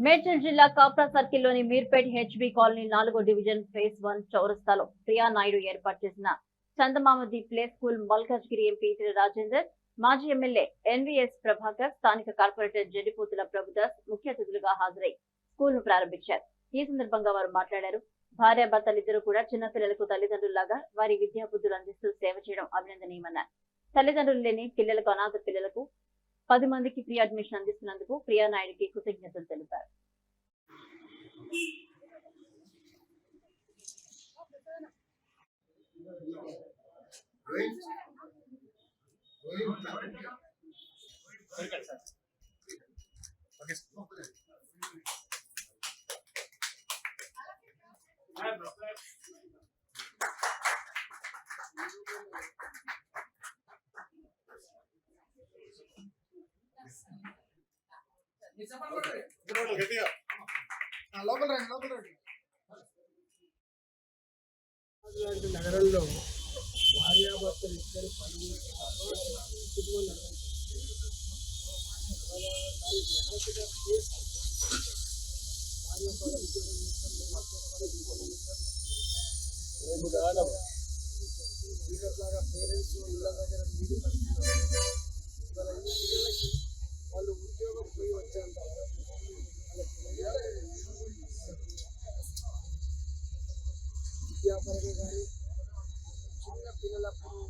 మేడ్చల్ జిల్లా కాప్రా సర్కిల్లోని Meerpet HB colony 4వ డివిజన్ ఫేజ్ 1 చౌరస్తాలో ప్రియా నాయుడు ఏర్పాటు చేసిన చందమామది play school Malkajgiri MP Rajender, మాజీ ఎమ్మెల్యే ఎన్వీఎస్ ప్రభాకర్, స్థానిక కార్పొరేటర్ జడిపోతుల ప్రభుదాస్ ముఖ్య అతిథులుగా హాజరై స్కూల్ ను ప్రారంభించారు. ఈ సందర్భంగా వారు మాట్లాడారు. భార్యాభర్తలిద్దరూ కూడా చిన్నపిల్లలకు తల్లిదండ్రుల్లాగా వారి విద్యాబుద్ధులు అందిస్తూ సేవ చేయడం అభినందనీయమన్నారు. తల్లిదండ్రులు లేని పిల్లలకు, అనాథ పిల్లలకు 10 మందికి ఫ్రీ అడ్మిషన్ అందిస్తున్నందుకు ప్రియా నాయుడుకి కృతజ్ఞతలు తెలిపారు. నగరంలో భార్యాభర్తలు ఇద్దరు పని పేరెంట్స్ ఇళ్ళ దగ్గర వాళ్ళు ఉద్యోగం పోయి వచ్చేంత విద్యాపరంగా కానీ చిన్న పిల్లలప్పుడు